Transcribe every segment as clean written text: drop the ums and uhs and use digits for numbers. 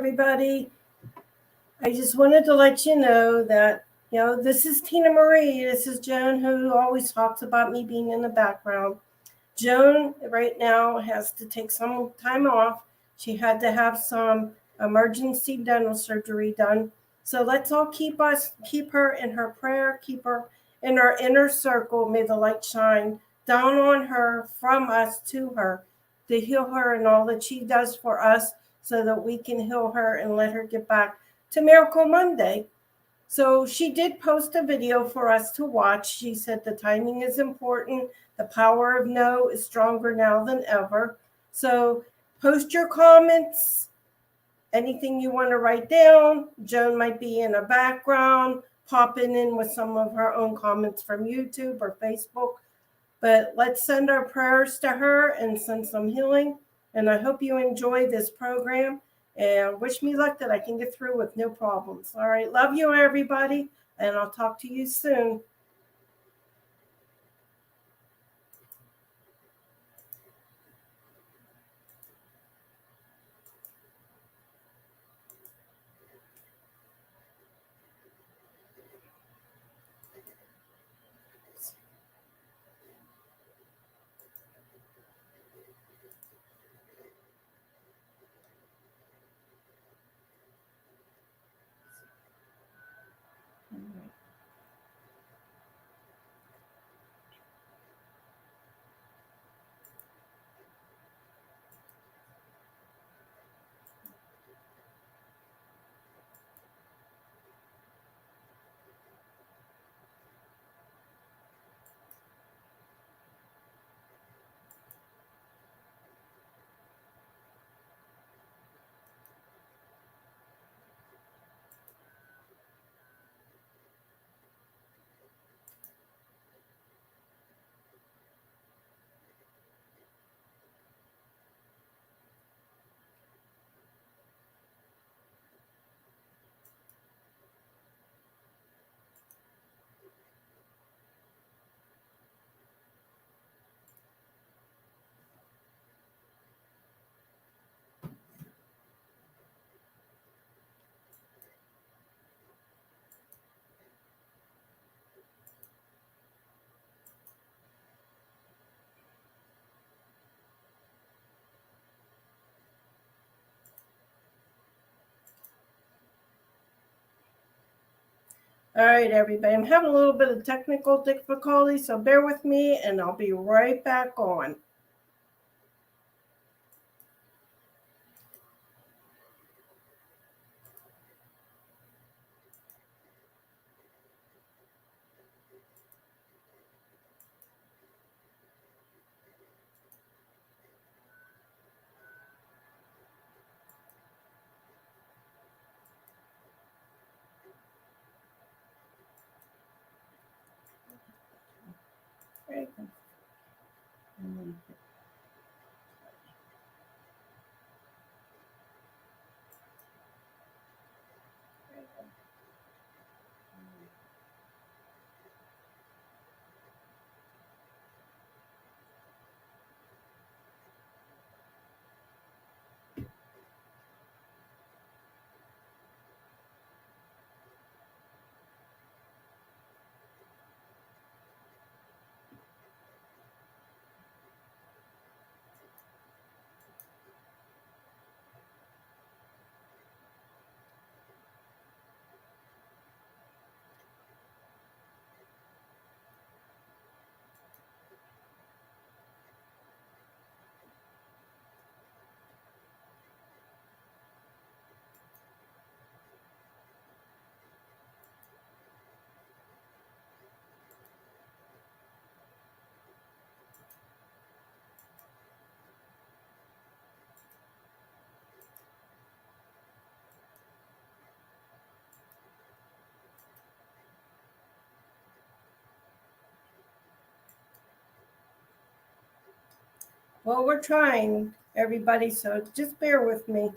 everybody. I just wanted to let you know that, this is Tina Marie. This is Joan, who always talks about me being in the background. Joan right now has to take some time off. She had to have some emergency dental surgery done. So let's all keep her in her prayer, keep her in our inner circle. May the light shine down on her, from us to her, to heal her and all that she does for us, so that we can heal her and let her get back to Miracle Monday. So she did post a video for us to watch. She said the timing is important. The power of no is stronger now than ever. So post your comments, anything you want to write down. Joan might be in the background, popping in with some of her own comments from YouTube or Facebook. But let's send our prayers to her and send some healing. And I hope you enjoy this program. And wish me luck that I can get through with no problems. All right. Love you, everybody. And I'll talk to you soon. All right, everybody. I'm having a little bit of technical difficulty, so bear with me, and I'll be right back on. Right. Well, we're trying, everybody, so just bear with me.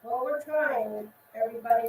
Well, we're trying, everybody.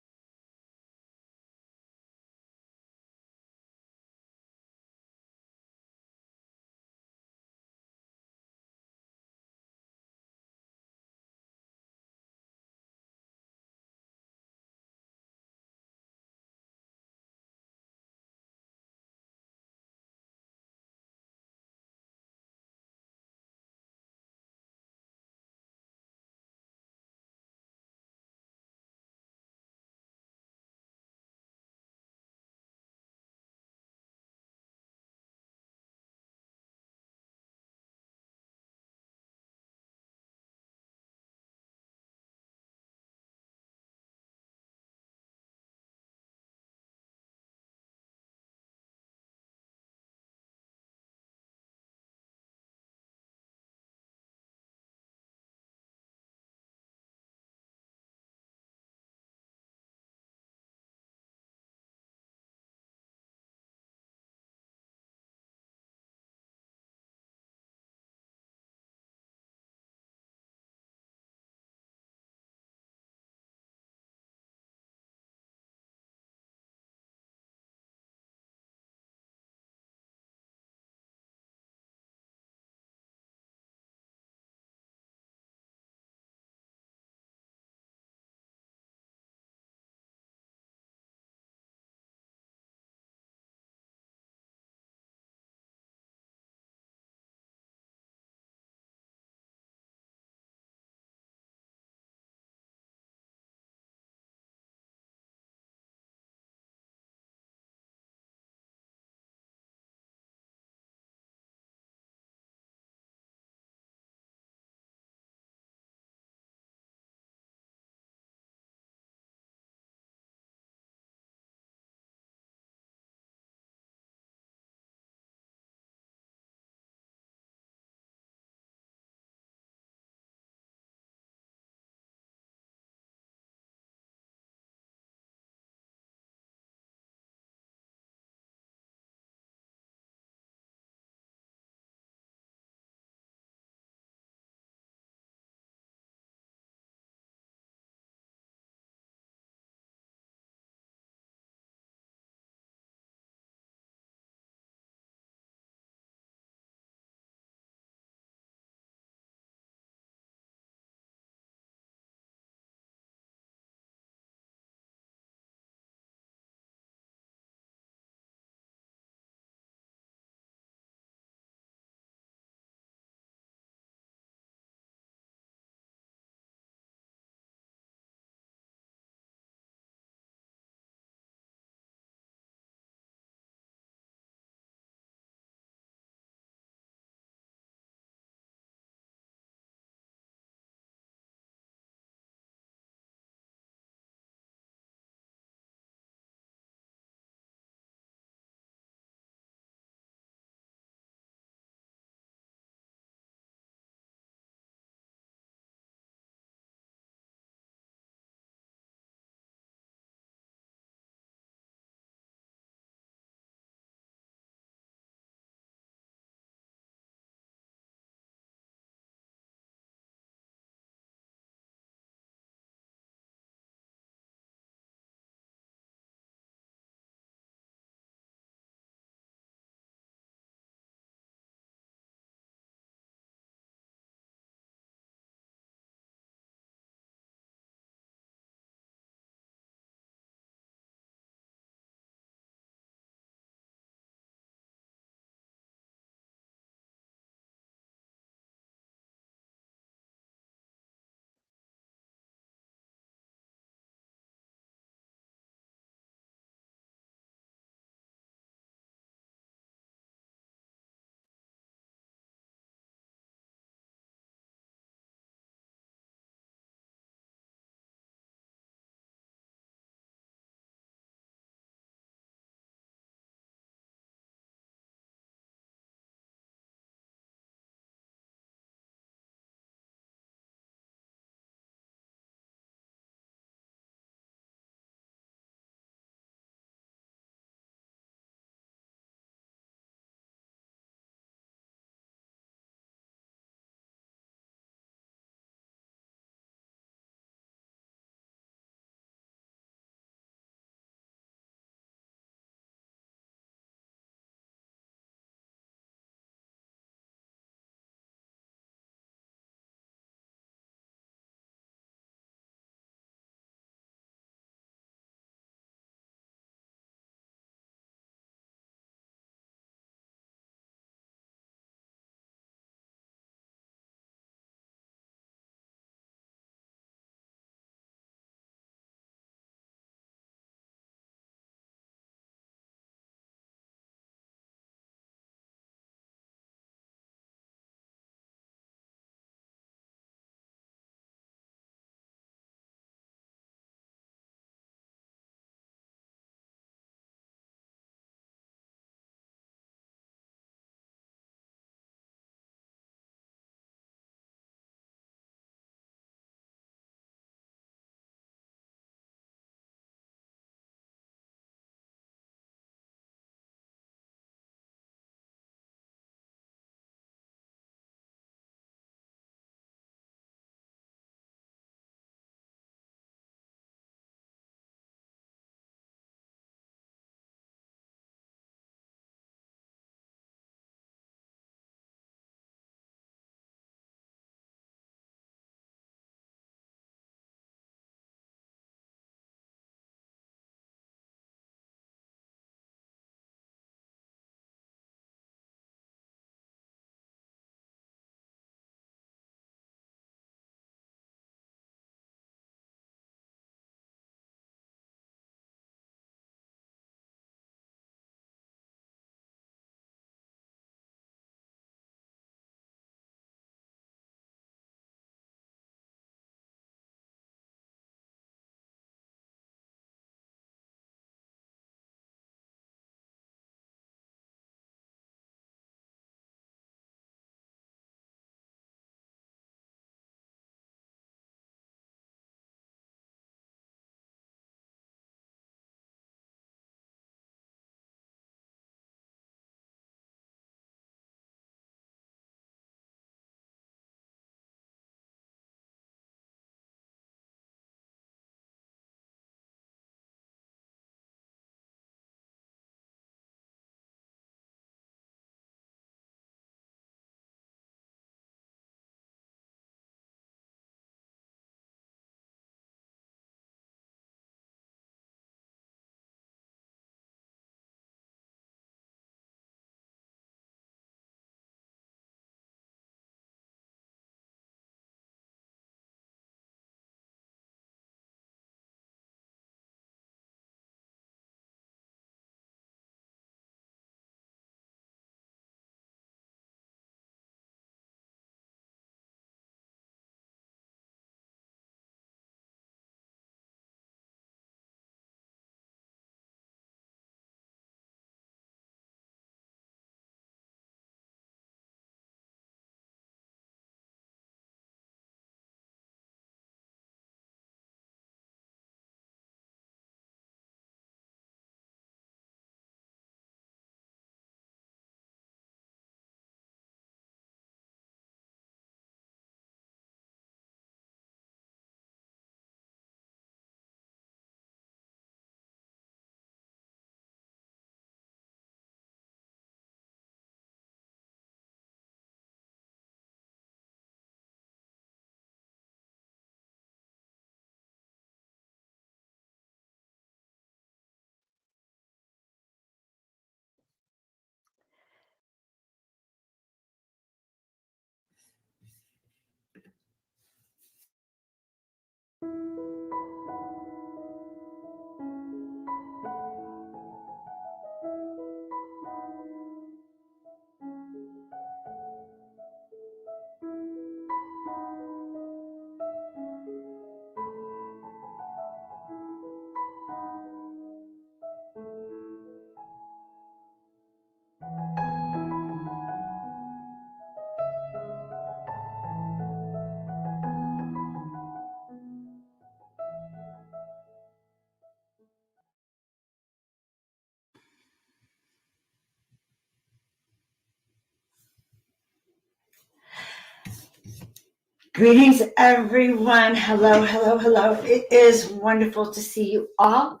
Greetings, everyone. Hello, hello, hello. It is wonderful to see you all.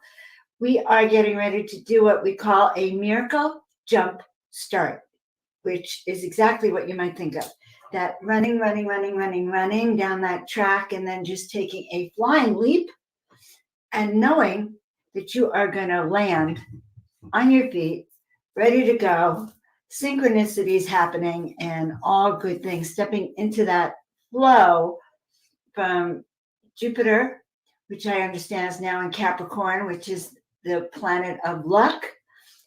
We are getting ready to do what we call a miracle jump start, which is exactly what you might think of. That running down that track and then just taking a flying leap and knowing that you are going to land on your feet, ready to go, synchronicities happening, and all good things, stepping into that flow from Jupiter, which I understand is now in Capricorn, which is the planet of luck,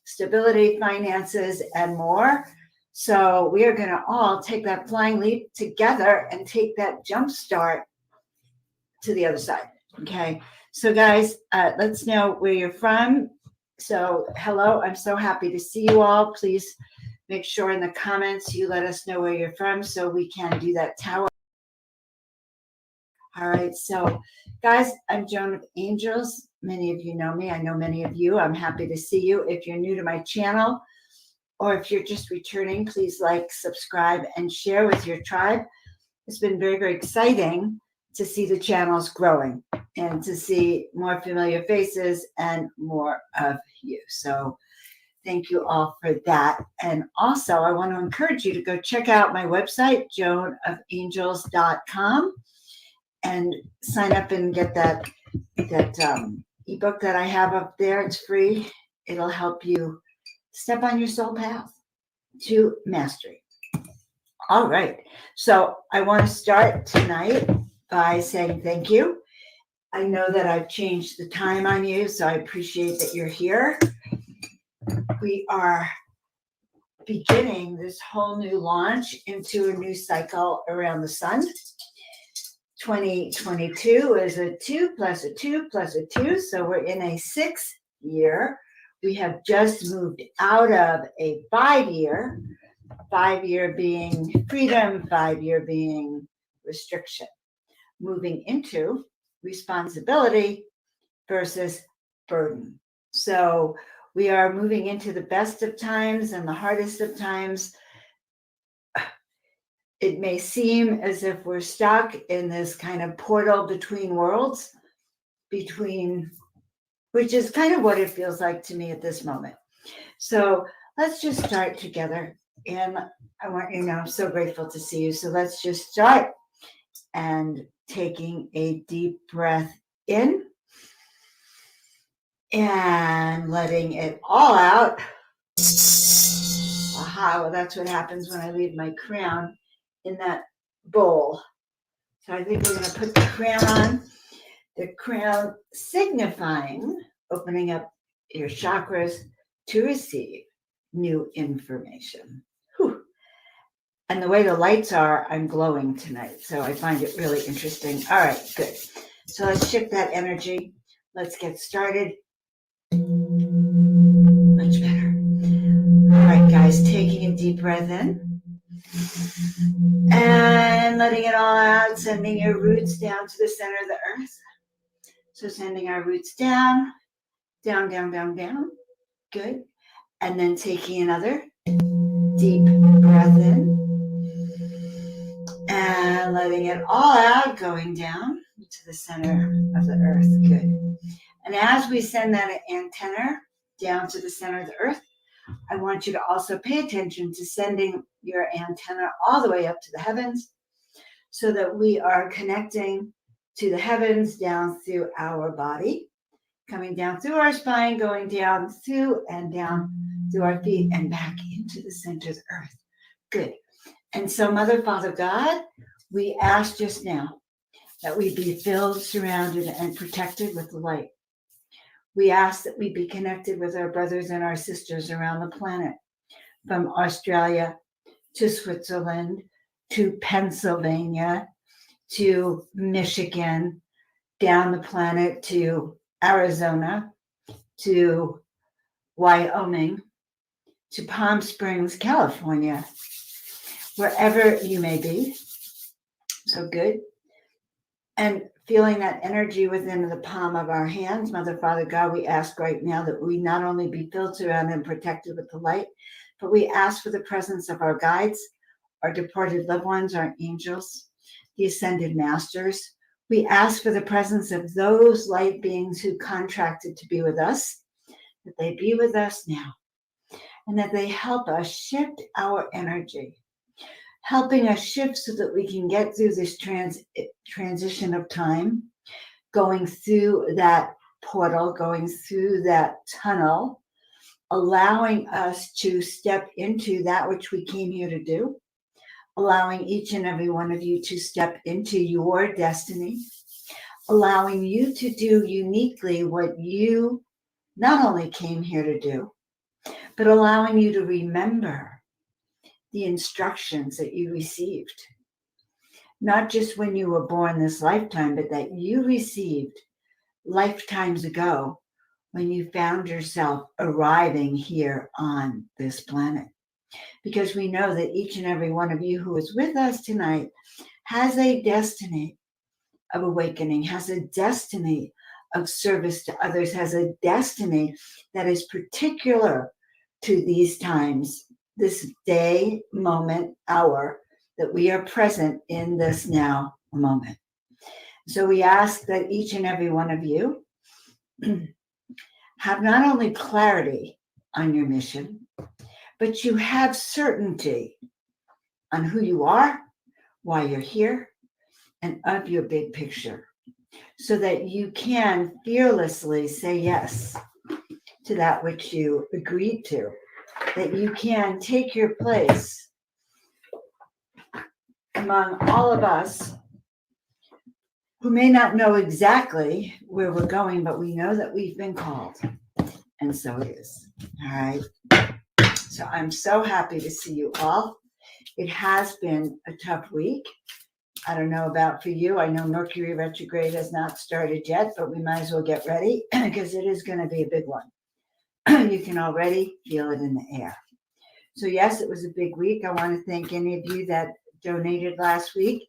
stability, finances, and more. So we are going to all take that flying leap together and take that jump start to the other side. Okay. So guys, let's know where you're from. So hello, I'm so happy to see you all. Please make sure in the comments you let us know where you're from so we can do that tower. All right, so guys, I'm Joan of Angels. Many of you know me. I know many of you. I'm happy to see you. If you're new to my channel or if you're just returning, please like, subscribe, and share with your tribe. It's been very, very exciting to see the channels growing and to see more familiar faces and more of you. So thank you all for that. And also, I want to encourage you to go check out my website, joanofangels.com. and sign up and get that ebook that I have up there. It's free. It'll help you step on your soul path to mastery. All right. So I want to start tonight by saying thank you. I know that I've changed the time on you, so I appreciate that you're here. We are beginning this whole new launch into a new cycle around the sun. 2022 is a 2 plus a 2 plus a 2, so we're in a 6 year. We have just moved out of a 5 year, 5 year being freedom, 5 year being restriction, moving into responsibility versus burden. So we are moving into the best of times and the hardest of times. It may seem as if we're stuck in this kind of portal between worlds, which is kind of what it feels like to me at this moment. So let's just start together. And I want you to know I'm so grateful to see you. So let's just start and taking a deep breath in and letting it all out. Aha, well, that's what happens when I leave my crown in that bowl. So I think we're going to put the crown on. The crown signifying opening up your chakras to receive new information. Whew. And the way the lights are, I'm glowing tonight. So I find it really interesting. All right, good. So let's shift that energy. Let's get started. Much better. All right, guys, taking a deep breath in. And letting it all out, sending your roots down to the center of the earth. So sending our roots down, down, down, down, down. Good. And then taking another deep breath in. And letting it all out, going down to the center of the earth. Good. And as we send that antenna down to the center of the earth, I want you to also pay attention to sending your antenna all the way up to the heavens so that we are connecting to the heavens down through our body, coming down through our spine, going down through and down through our feet and back into the center of the earth. Good. And so, Mother, Father, God, we ask just now that we be filled, surrounded, and protected with the light. We ask that we be connected with our brothers and our sisters around the planet, from Australia to Switzerland to Pennsylvania to Michigan, down the planet to Arizona to Wyoming to Palm Springs, California, wherever you may be. So good. And feeling that energy within the palm of our hands, Mother, Father, God, we ask right now that we not only be filled, surrounded, and protected with the light, but we ask for the presence of our guides, our departed loved ones, our angels, the ascended masters. We ask for the presence of those light beings who contracted to be with us, that they be with us now, and that they help us shift our energy, helping us shift so that we can get through this transition of time, going through that portal, going through that tunnel, allowing us to step into that which we came here to do, allowing each and every one of you to step into your destiny, allowing you to do uniquely what you not only came here to do, but allowing you to remember the instructions that you received, not just when you were born this lifetime, but that you received lifetimes ago when you found yourself arriving here on this planet. Because we know that each and every one of you who is with us tonight has a destiny of awakening, has a destiny of service to others, has a destiny that is particular to these times, this day, moment, hour that we are present in this now moment. So we ask that each and every one of you have not only clarity on your mission, but you have certainty on who you are, why you're here, and of your big picture, so that you can fearlessly say yes to that which you agreed to, that you can take your place among all of us who may not know exactly where we're going, but we know that we've been called. And so it is. All right. So I'm so happy to see you all. It has been a tough week. I don't know about for you. I know Mercury retrograde has not started yet, but we might as well get ready because it is going to be a big one. You can already feel it in the air. So yes, it was a big week. I want to thank any of you that donated last week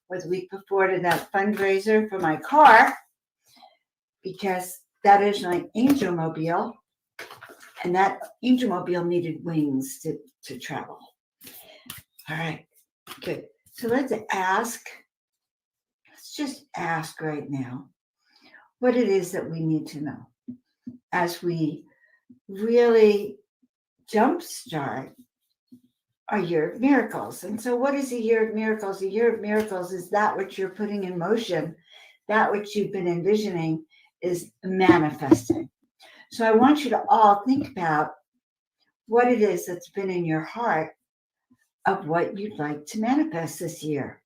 or the week before to that fundraiser for my car, because that is my angel mobile. And that angel mobile needed wings to travel. All right, good. So let's just ask right now what it is that we need to know as we really jumpstart our year of miracles. And so what is a year of miracles? A year of miracles is that which you're putting in motion, that which you've been envisioning is manifesting. So I want you to all think about what it is that's been in your heart of what you'd like to manifest this year.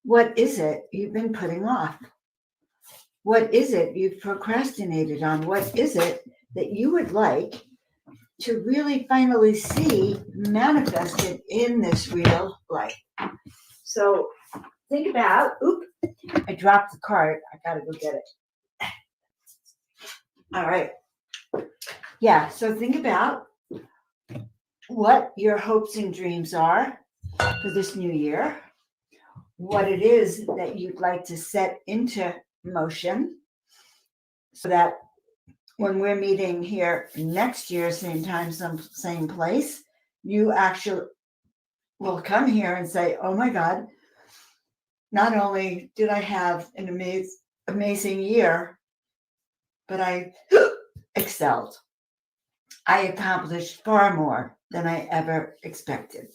What is it you've been putting off? What is it you've procrastinated on? What is it that you would like to really finally see manifested in this real life? So think about, I dropped the card. I gotta go get it. All right. Yeah, so think about what your hopes and dreams are for this new year, what it is that you'd like to set into motion so that when we're meeting here next year, same time, same place, you actually will come here and say, oh my God, not only did I have an amazing year, but I excelled. I accomplished far more than I ever expected.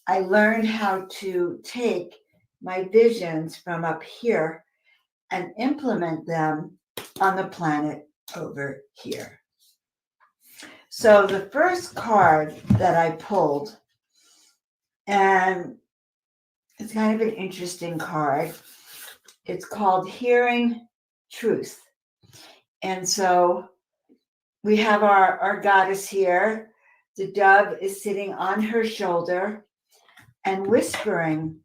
I learned how to take my visions from up here and implement them on the planet over here. So the first card that I pulled, and it's kind of an interesting card. It's called Hearing Truth. And so we have our goddess here. The dove is sitting on her shoulder and whispering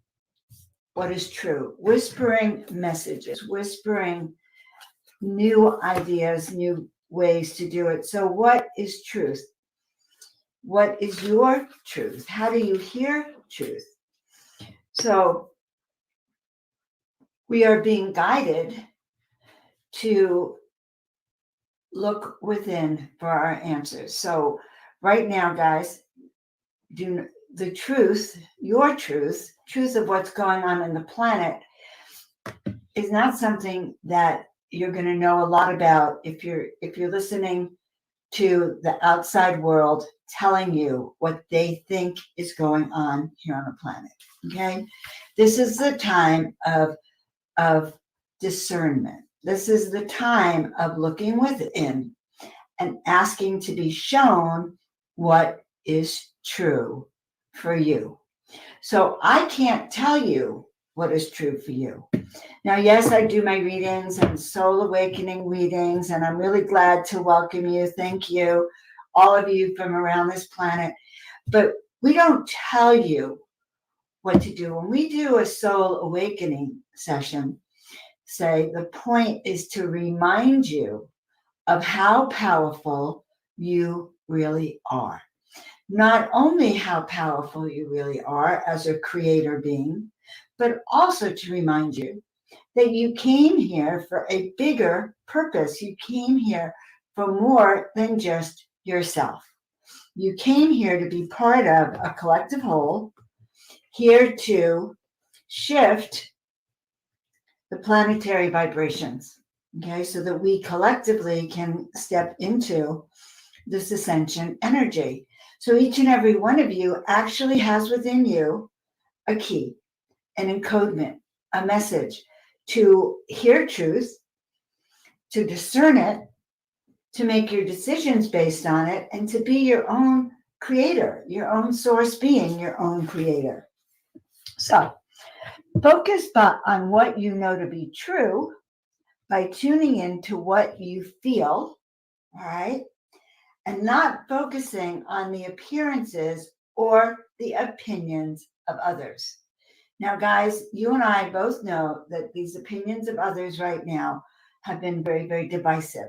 what is true, whispering messages, whispering new ideas, new ways to do it. So what is truth? What is your truth? How do you hear truth? So we are being guided to look within for our answers. So right now, guys, the truth, your truth of what's going on in the planet is not something that you're going to know a lot about if you're listening to the outside world telling you what they think is going on here on the planet. Okay, this is the time of discernment. This is the time of looking within and asking to be shown what is true for you. So I can't tell you what is true for you. Now, yes, I do my readings and soul awakening readings, and I'm really glad to welcome you. Thank you, all of you from around this planet. But we don't tell you what to do. When we do a soul awakening session, say the point is to remind you of how powerful you really are. Not only how powerful you really are as a creator being, but also to remind you that you came here for a bigger purpose. You came here for more than just yourself. You came here to be part of a collective whole, here to shift the planetary vibrations, okay, so that we collectively can step into this ascension energy. So each and every one of you actually has within you a key, an encodement, a message to hear truth, to discern it, to make your decisions based on it, and to be your own creator, your own source being, your own creator. So focus on what you know to be true by tuning into what you feel, all right? And not focusing on the appearances or the opinions of others. Now, guys, you and I both know that these opinions of others right now have been very, very divisive.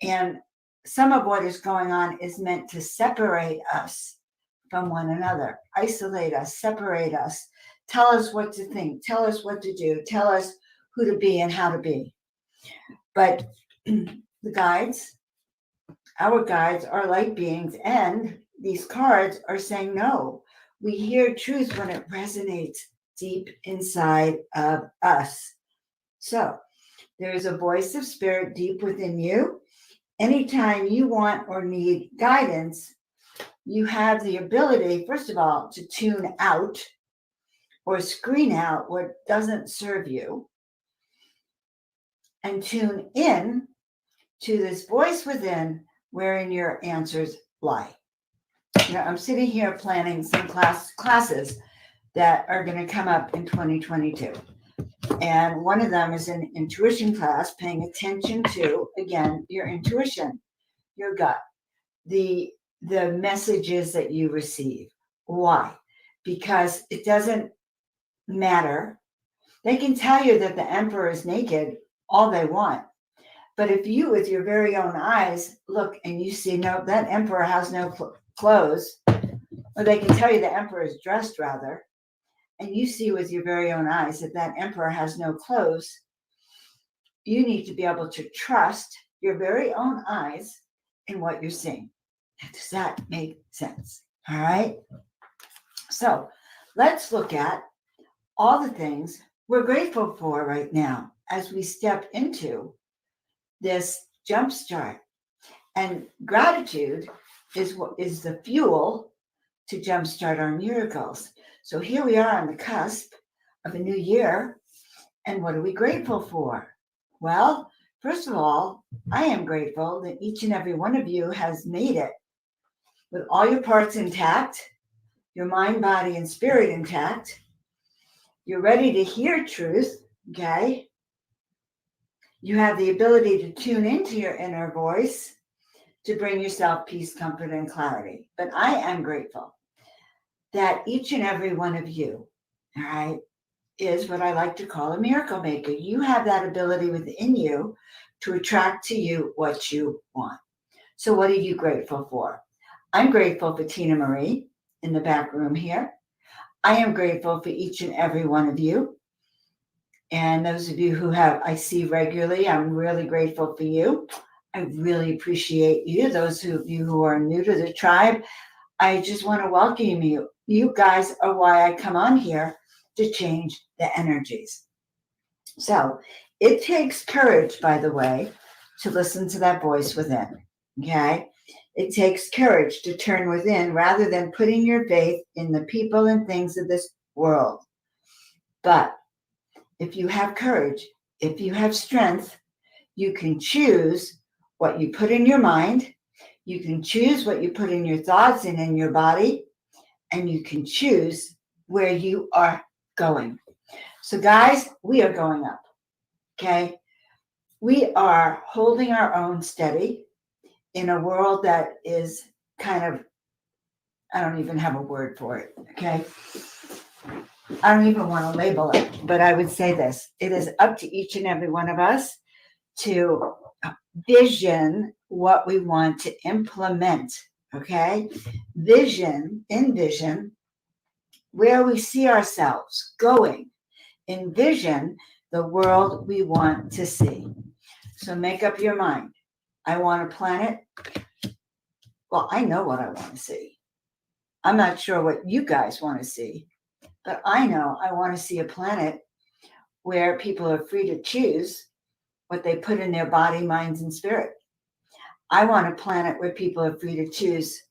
And some of what is going on is meant to separate us from one another, isolate us, separate us, tell us what to think, tell us what to do, tell us who to be and how to be. But the guides, our guides are light beings, and these cards are saying no. We hear truth when it resonates deep inside of us. So there is a voice of spirit deep within you. Anytime you want or need guidance, you have the ability, first of all, to tune out or screen out what doesn't serve you and tune in to this voice within wherein your answers lie. You know, I'm sitting here planning some classes that are going to come up in 2022. And one of them is an intuition class, paying attention to, again, your intuition, your gut, the messages that you receive. Why? Because it doesn't matter. They can tell you that the emperor is naked all they want. But if you, with your very own eyes, look and you see, no, that emperor has no clothes, or they can tell you the emperor is dressed rather, and you see with your very own eyes that that emperor has no clothes, you need to be able to trust your very own eyes in what you're seeing. Does that make sense? All right. So let's look at all the things we're grateful for right now as we step into this jumpstart. And gratitude is what is the fuel to jumpstart our miracles. So here we are on the cusp of a new year. And what are we grateful for? Well, first of all, I am grateful that each and every one of you has made it with all your parts intact, your mind, body, and spirit intact. You're ready to hear truth, okay? You have the ability to tune into your inner voice to bring yourself peace, comfort, and clarity. But I am grateful that each and every one of you, all right, is what I like to call a miracle maker. You have that ability within you to attract to you what you want. So what are you grateful for? I'm grateful for Tina Marie in the back room here. I am grateful for each and every one of you. And those of you who I see regularly, I'm really grateful for you. I really appreciate you. Those of you who are new to the tribe, I just want to welcome you. You guys are why I come on here to change the energies. So it takes courage, by the way, to listen to that voice within. Okay? It takes courage to turn within rather than putting your faith in the people and things of this world. But if you have courage, if you have strength, you can choose what you put in your mind. You can choose what you put in your thoughts and in your body. And you can choose where you are going. So guys, we are going up. Okay? We are holding our own steady in a world that is kind of, I don't even have a word for it. Okay? I don't even want to label it, but I would say this. It is up to each and every one of us to vision what we want to implement. Okay? Envision where we see ourselves going. Envision the world we want to see. So make up your mind. I want a planet. Well, I know what I want to see. I'm not sure what you guys want to see, but I know I want to see a planet where people are free to choose what they put in their body, minds, and spirit. I want a planet where people are free to choose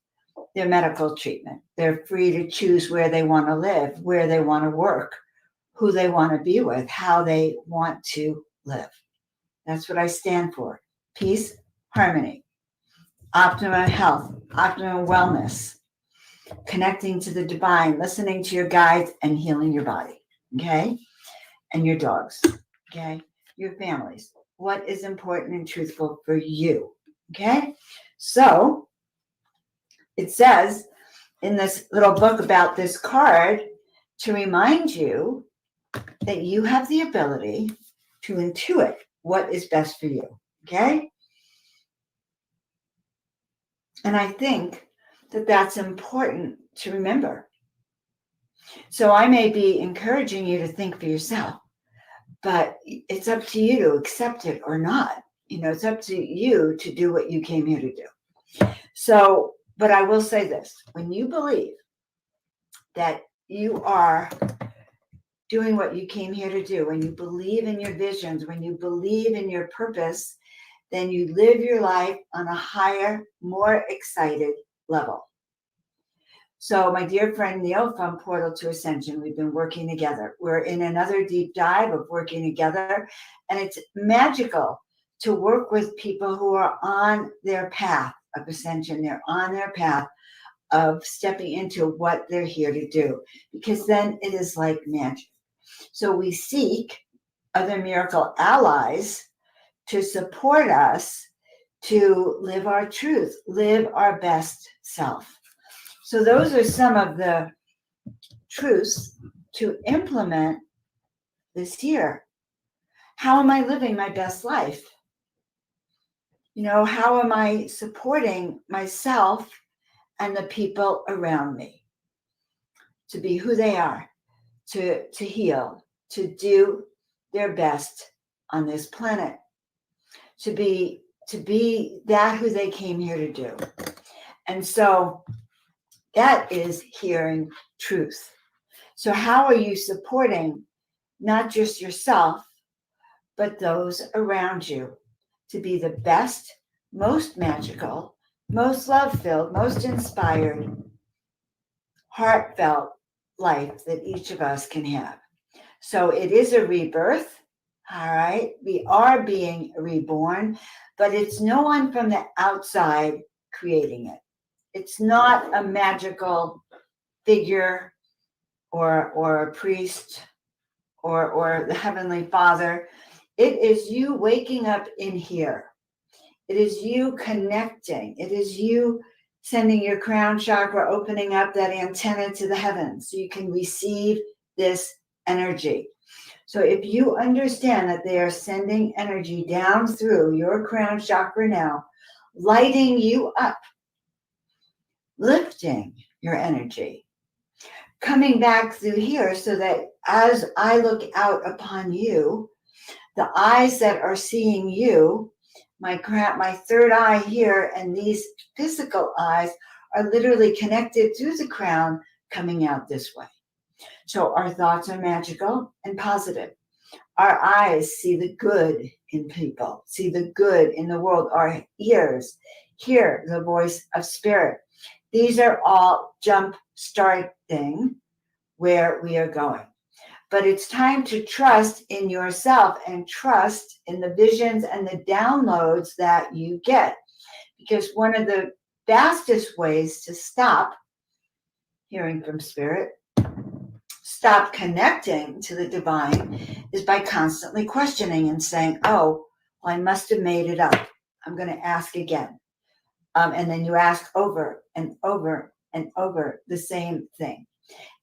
their medical treatment. They're free to choose where they want to live, where they want to work, who they want to be with, how they want to live. That's what I stand for. Peace, harmony, optimum health, optimum wellness, connecting to the divine, listening to your guides, and healing your body, okay? And your dogs, okay? Your families. What is important and truthful for you, okay? So it says in this little book about this card to remind you that you have the ability to intuit what is best for you, okay? And I think that that's important to remember. So I may be encouraging you to think for yourself, but it's up to you to accept it or not. It's up to you to do what you came here to do. So, but I will say this, when you believe that you are doing what you came here to do, when you believe in your visions, when you believe in your purpose, then you live your life on a higher, more excited level. So my dear friend Neil from Portal to Ascension, we've been working together. We're in another deep dive of working together, and it's magical to work with people who are on their path of ascension. They're on their path of stepping into what they're here to do, because then it is like magic. So we seek other miracle allies to support us to live our truth, live our best self. So those are some of the truths to implement this year. How am I living my best life? How am I supporting myself and the people around me to be who they are, to heal, to do their best on this planet, to be that who they came here to do. And so that is hearing truth. So how are you supporting not just yourself, but those around you to be the best, most magical, most love-filled, most inspired, heartfelt life that each of us can have? So it is a rebirth, all right? We are being reborn, but it's no one from the outside creating it. It's not a magical figure or a priest or the Heavenly Father. It is you waking up in here. It is you connecting. It is you sending your crown chakra, opening up that antenna to the heavens so you can receive this energy. So if you understand that they are sending energy down through your crown chakra now, lighting you up, lifting your energy, coming back through here so that as I look out upon you, the eyes that are seeing you, my third eye here and these physical eyes are literally connected through the crown coming out this way. So our thoughts are magical and positive. Our eyes see the good in people, see the good in the world. Our ears hear the voice of spirit. These are all jump starting where we are going. But it's time to trust in yourself and trust in the visions and the downloads that you get. Because one of the fastest ways to stop hearing from spirit, stop connecting to the divine, is by constantly questioning and saying, oh, well, I must have made it up. I'm going to ask again. And then you ask over and over and over the same thing.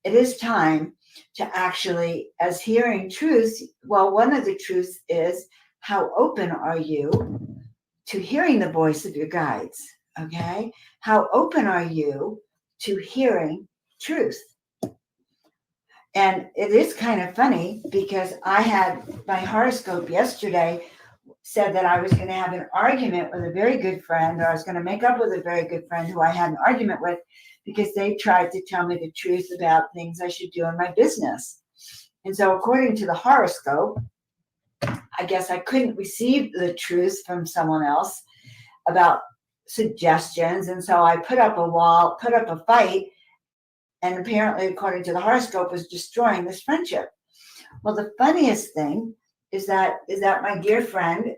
It is time to actually, as hearing truth, well, one of the truths is, how open are you to hearing the voice of your guides? Okay? How open are you to hearing truth? And it is kind of funny because I had my horoscope yesterday said that I was going to have an argument with a very good friend, or I was going to make up with a very good friend who I had an argument with because they tried to tell me the truth about things I should do in my business. And so according to the horoscope, I guess I couldn't receive the truth from someone else about suggestions. And so I put up a wall, put up a fight, and apparently, according to the horoscope, was destroying this friendship. Well, the funniest thing is that my dear friend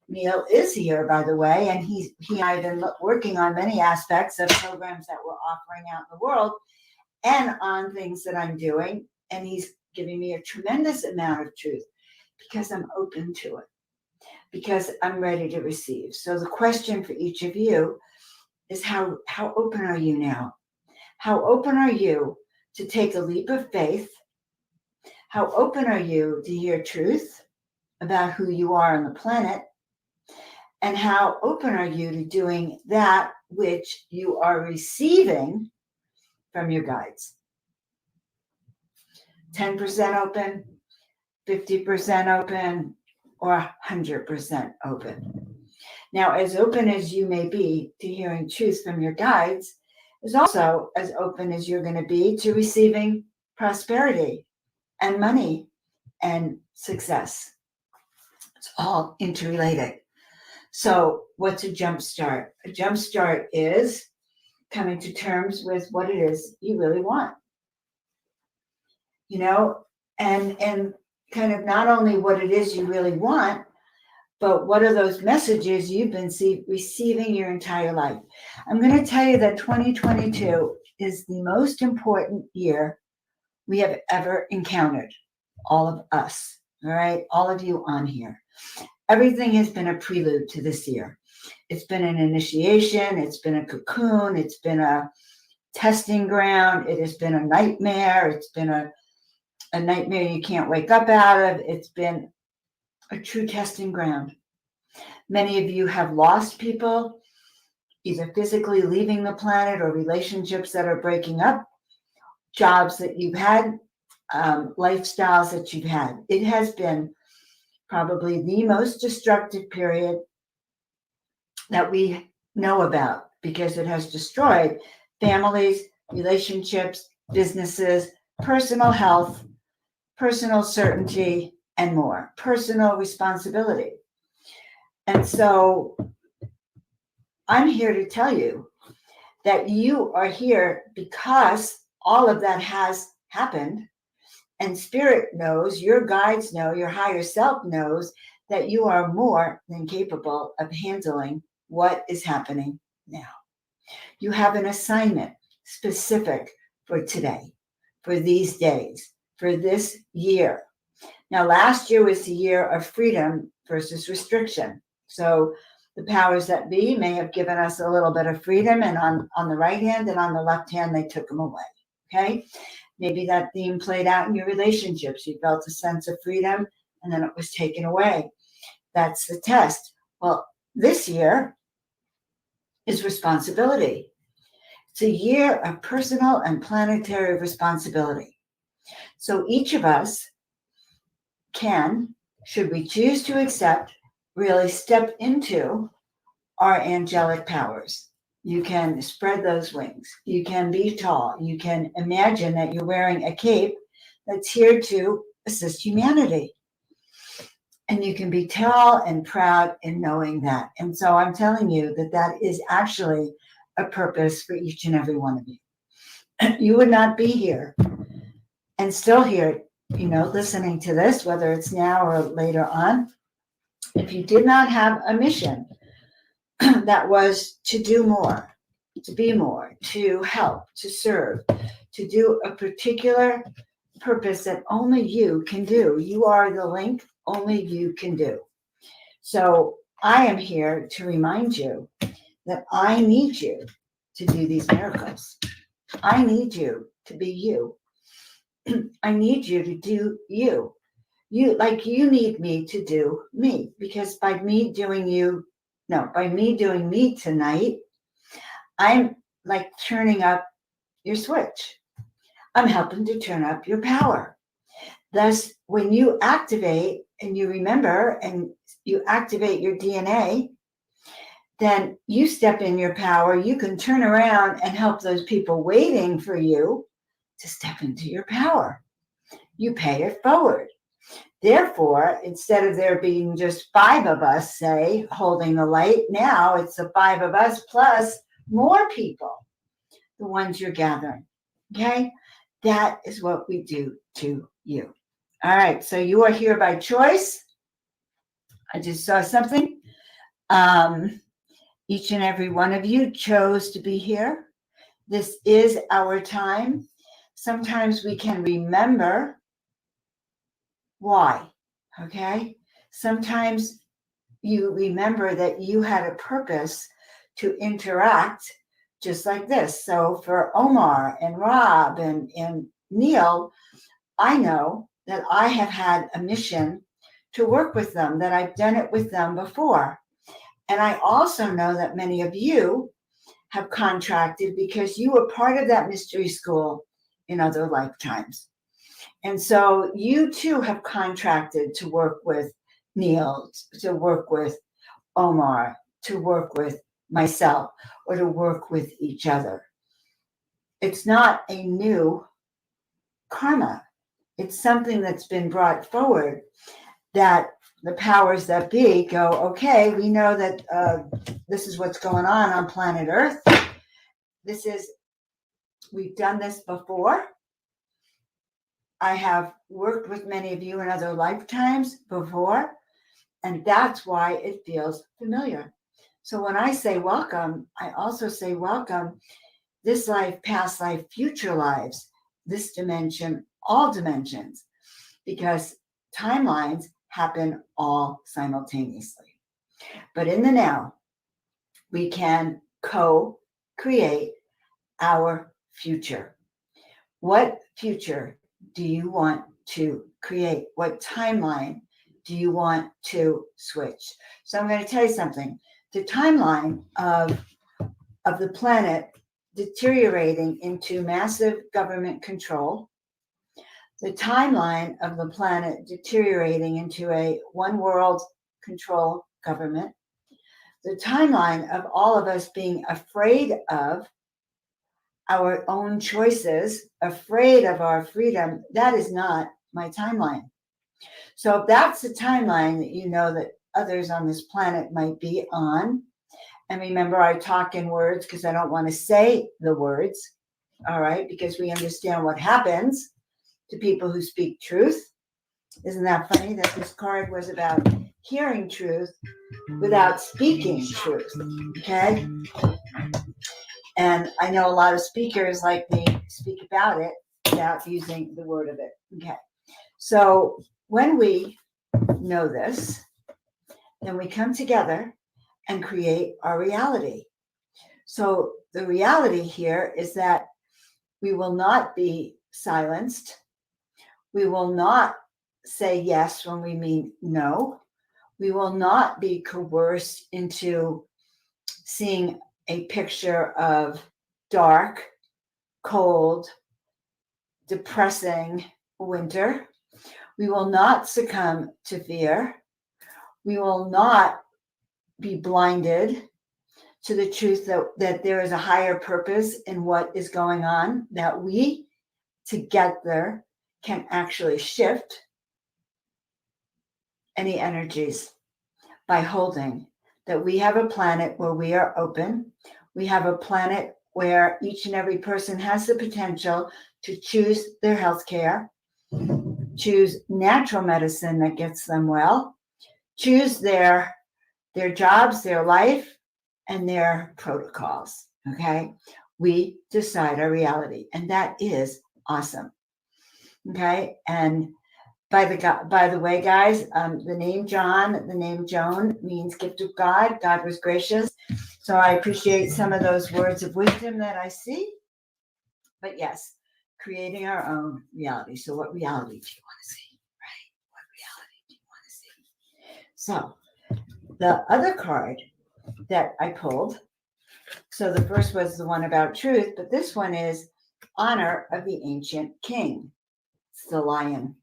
Neil is here, by the way, and he and I have been working on many aspects of programs that we're offering out in the world and on things that I'm doing, and he's giving me a tremendous amount of truth because I'm open to it, because I'm ready to receive. So the question for each of you is, how open are you now? How open are you to take a leap of faith? How open are you to hear truth about who you are on the planet? And how open are you to doing that which you are receiving from your guides? 10% open, 50% open, or 100% open? Now, as open as you may be to hearing truth from your guides is also as open as you're going to be to receiving prosperity and money and success. It's all interrelated. So what's a jump start? A jump start is coming to terms with what it is you really want. You know, and kind of not only what it is you really want, but what are those messages you've been receiving your entire life? I'm going to tell you that 2022 is the most important year we have ever encountered, all of us, all right? All of you on here. Everything has been a prelude to this year. It's been an initiation. It's been a cocoon. It's been a testing ground. It has been a nightmare. It's been a nightmare you can't wake up out of. It's been a true testing ground. Many of you have lost people, either physically leaving the planet or relationships that are breaking up, jobs that you've had, lifestyles that you've had. It has been probably the most destructive period that we know about because it has destroyed families, relationships, businesses, personal health, personal certainty, and more, personal responsibility. And so I'm here to tell you that you are here because all of that has happened. And spirit knows, your guides know, your higher self knows that you are more than capable of handling what is happening now. You have an assignment specific for today, for these days, for this year. Now, last year was the year of freedom versus restriction. So the powers that be may have given us a little bit of freedom, and on the right hand and on the left hand, they took them away. Okay? Maybe that theme played out in your relationships. You felt a sense of freedom, and then it was taken away. That's the test. Well, this year is responsibility. It's a year of personal and planetary responsibility. So each of us can, should we choose to accept, really step into our angelic powers. You can spread those wings. You can be tall. You can imagine that you're wearing a cape that's here to assist humanity. And you can be tall and proud in knowing that. And so I'm telling you that that is actually a purpose for each and every one of you. You would not be here and still here, listening to this, whether it's now or later on, if you did not have a mission that was to do more, to be more, to help, to serve, to do a particular purpose that only you can do. You are the link only you can do. So I am here to remind you that I need you to do these miracles. I need you to be you. I need you to do you. You need me to do me, because by me doing me tonight, I'm like turning up your switch. I'm helping to turn up your power. Thus, when you activate and you remember and you activate your DNA, then you step in your power. You can turn around and help those people waiting for you to step into your power. You pay it forward. Therefore, instead of there being just 5 of us, say, holding the light, now it's the 5 of us plus more people, the ones you're gathering. Okay? That is what we do to you. All right, so you are here by choice. I just saw something. Each and every one of you chose to be here. This is our time. Sometimes we can remember why, okay? Sometimes you remember that you had a purpose to interact just like this. So for Omar and Rob and Neil, I know that I have had a mission to work with them, that I've done it with them before. And I also know that many of you have contracted because you were part of that mystery school in other lifetimes. And so you too have contracted to work with Neil, to work with Omar, to work with myself, or to work with each other. It's not a new karma. It's something that's been brought forward that the powers that be go, okay, we know that this is what's going on planet Earth. We've done this before. I have worked with many of you in other lifetimes before, and that's why it feels familiar. So when I say welcome, I also say welcome this life, past life, future lives, this dimension, all dimensions, because timelines happen all simultaneously. But in the now, we can co-create our future. What future do you want to create? What timeline do you want to switch? So I'm going to tell you something. The timeline of the planet deteriorating into massive government control, the timeline of the planet deteriorating into a one world control government, the timeline of all of us being afraid of our own choices, afraid of our freedom, that is not my timeline. So if that's the timeline that you know that others on this planet might be on, and remember, I talk in words because I don't want to say the words, all right, because we understand what happens to people who speak truth. Isn't that funny that this card was about hearing truth without speaking truth, okay? And I know a lot of speakers like me speak about it without using the word of it, okay? So when we know this, then we come together and create our reality. So the reality here is that we will not be silenced. We will not say yes when we mean no. We will not be coerced into seeing a picture of dark, cold, depressing winter. We will not succumb to fear. We will not be blinded to the truth that there is a higher purpose in what is going on, that we together can actually shift any energies by holding that we have a planet where we are open. We have a planet where each and every person has the potential to choose their health care, choose natural medicine that gets them well, choose their jobs, their life, and their protocols. Okay? We decide our reality, and that is awesome. Okay? And by the way, guys, the name John, the name Joan means gift of God. God was gracious. So I appreciate some of those words of wisdom that I see. But yes, creating our own reality. So what reality do you want to see? Right? What reality do you want to see? So the other card that I pulled, so the first was the one about truth, but this one is honor of the ancient king. It's the lion.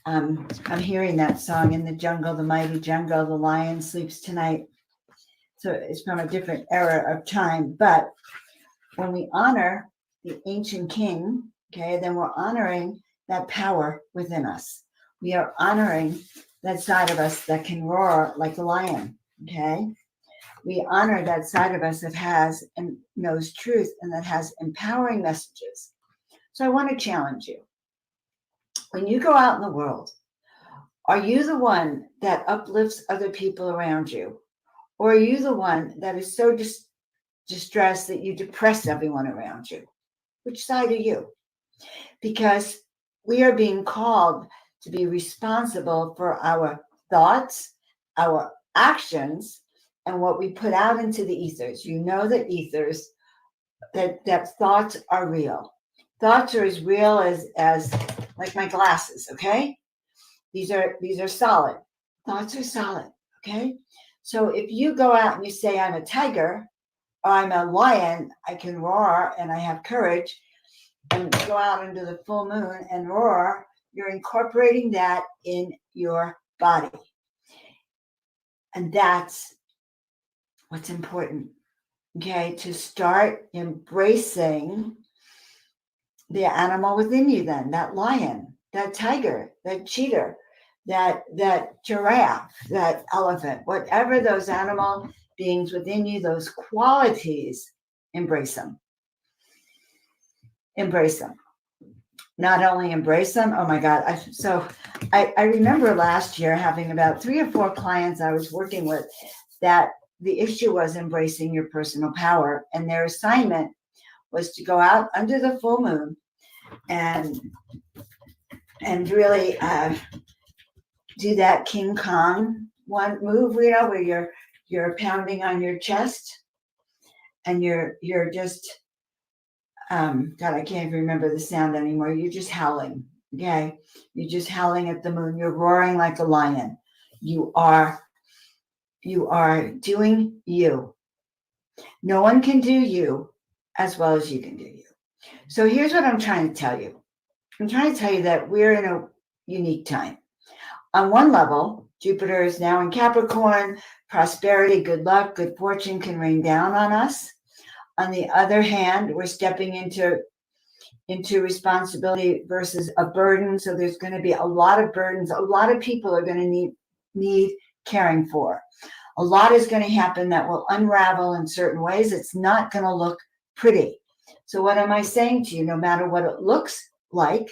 I'm hearing that song, in the jungle, the mighty jungle, the lion sleeps tonight. So it's from a different era of time. But when we honor the ancient king, okay, then we're honoring that power within us. We are honoring that side of us that can roar like a lion, okay? We honor that side of us that has and knows truth and that has empowering messages. So I want to challenge you. When you go out in the world, are you the one that uplifts other people around you? Or are you the one that is so distressed that you depress everyone around you? Which side are you? Because we are being called to be responsible for our thoughts, our actions, and what we put out into the ethers. You know that ethers, that thoughts are real. Thoughts are as real as like my glasses, okay? These are solid. Thoughts are solid, okay? So if you go out and you say, I'm a tiger, or I'm a lion, I can roar and I have courage, and go out into the full moon and roar, you're incorporating that in your body. And that's what's important, okay? To start embracing the animal within you then, that lion, that tiger, that cheetah, that giraffe, that elephant, whatever those animal beings within you, those qualities, embrace them. Embrace them. Not only embrace them, oh my God. I remember last year having about 3 or 4 clients I was working with that the issue was embracing your personal power, and their assignment was to go out under the full moon and really do that King Kong one move, where you're pounding on your chest and you're just God, I can't even remember the sound anymore. You're just howling, okay? You're just howling at the moon. You're roaring like a lion. You are doing you. No one can do you as well as you can do you. So here's what I'm trying to tell you. I'm trying to tell you that we're in a unique time. On one level, Jupiter is now in Capricorn. Prosperity, good luck, good fortune can rain down on us. On the other hand, we're stepping into responsibility versus a burden. So there's going to be a lot of burdens. A lot of people are going to need caring for. A lot is going to happen that will unravel in certain ways. It's not going to look pretty. So what am I saying to you? No matter what it looks like,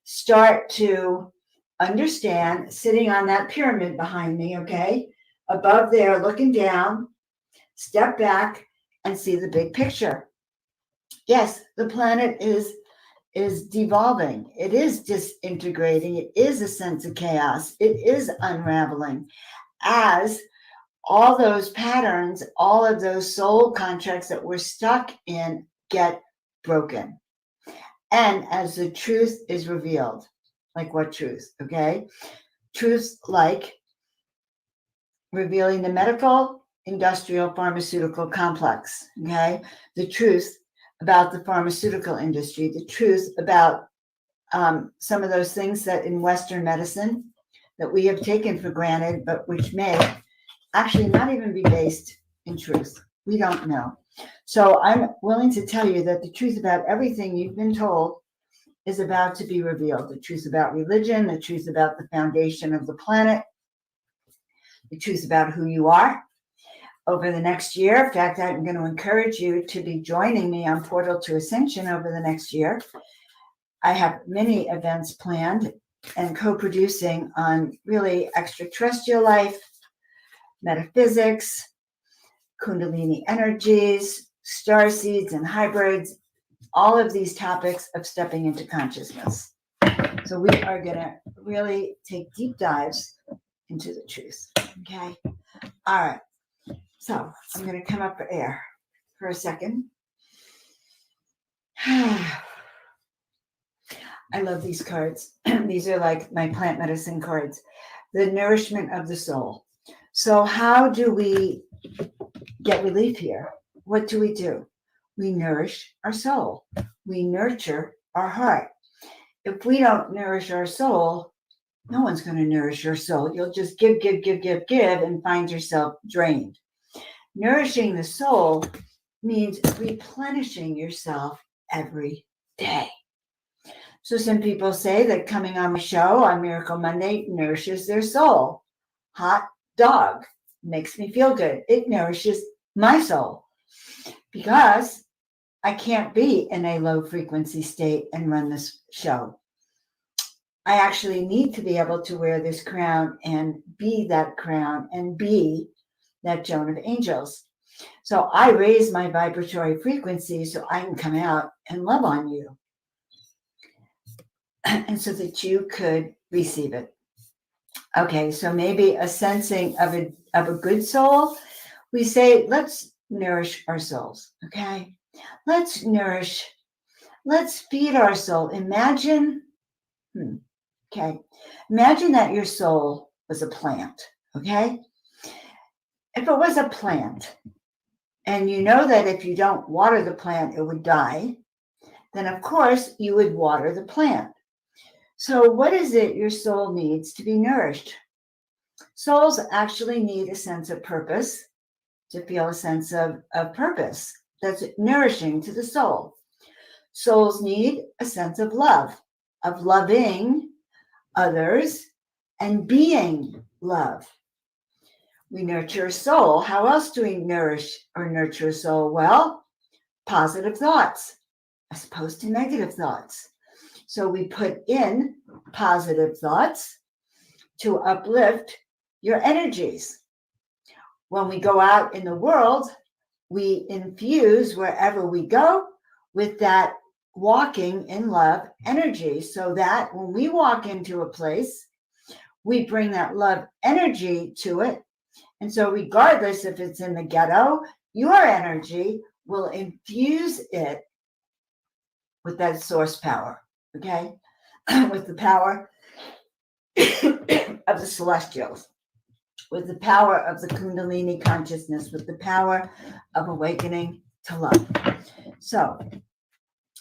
start to understand, sitting on that pyramid behind me, okay? Above there, looking down, step back and see the big picture. Yes, the planet is devolving. It is disintegrating. It is a sense of chaos. It is unraveling as all those patterns, all of those soul contracts that we're stuck in get broken. And as the truth is revealed, like what truth, okay? Truths like revealing the medical, industrial, pharmaceutical complex, okay? The truth about the pharmaceutical industry, the truth about some of those things that in Western medicine that we have taken for granted, but which may actually not even be based in truth. We don't know. So I'm willing to tell you that the truth about everything you've been told is about to be revealed. The truth about religion, the truth about the foundation of the planet, the truth about who you are over the next year. In fact, I'm going to encourage you to be joining me on Portal to Ascension over the next year. I have many events planned and co-producing on really extraterrestrial life, metaphysics, Kundalini energies, star seeds and hybrids, all of these topics of stepping into consciousness. So we are going to really take deep dives into the truth. Okay. All right. So I'm going to come up for air for a second. I love these cards. These are like my plant medicine cards. The nourishment of the soul. So how do we get relief here? What do? We nourish our soul. We nurture our heart. If we don't nourish our soul, no one's going to nourish your soul. You'll just give, and find yourself drained. Nourishing the soul means replenishing yourself every day. So some people say that coming on my show on Miracle Monday nourishes their soul. Hot dog makes me feel good. It nourishes my soul because I can't be in a low frequency state and run this show. I actually need to be able to wear this crown and be that crown and be that Joan of Angels. So I raise my vibratory frequency so I can come out and love on you. And so that you could receive it. Okay, so maybe a sensing of a good soul. We say, let's nourish our souls, okay? Let's feed our soul. Imagine that your soul was a plant, okay? If it was a plant, and you know that if you don't water the plant, it would die, then of course you would water the plant. So what is it your soul needs to be nourished? Souls actually need a sense of purpose, to feel a sense of purpose that's nourishing to the soul. Souls need a sense of love, of loving others and being love. We nurture a soul. How else do we nourish or nurture a soul? Well, positive thoughts as opposed to negative thoughts. So we put in positive thoughts to uplift your energies. When we go out in the world, we infuse wherever we go with that walking in love energy, so that when we walk into a place, we bring that love energy to it. And so regardless if it's in the ghetto, your energy will infuse it with that source power, okay? With the power of the celestials, with the power of the Kundalini consciousness, with the power of awakening to love. So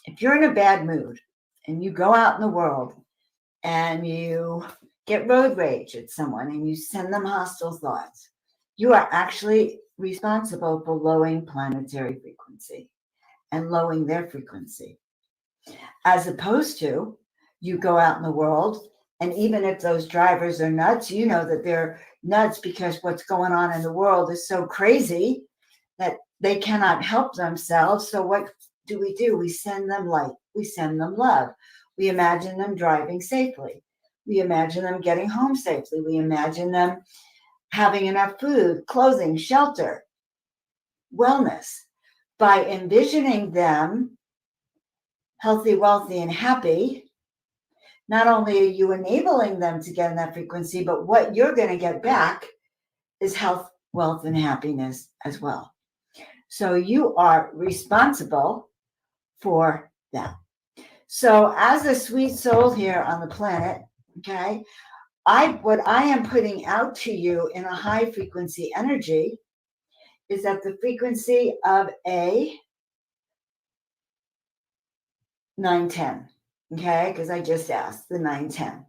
if you're in a bad mood and you go out in the world and you get road rage at someone and you send them hostile thoughts, you are actually responsible for lowering planetary frequency and lowering their frequency. As opposed to, you go out in the world, and even if those drivers are nuts, you know that they're nuts because what's going on in the world is so crazy that they cannot help themselves. So what do? We send them light. We send them love. We imagine them driving safely. We imagine them getting home safely. We imagine them having enough food, clothing, shelter, wellness. By envisioning them healthy, wealthy, and happy, not only are you enabling them to get in that frequency, but what you're going to get back is health, wealth, and happiness as well. So you are responsible for that. So as a sweet soul here on the planet, okay, what I am putting out to you in a high frequency energy is at the frequency of a 910, okay, because I just asked the 910.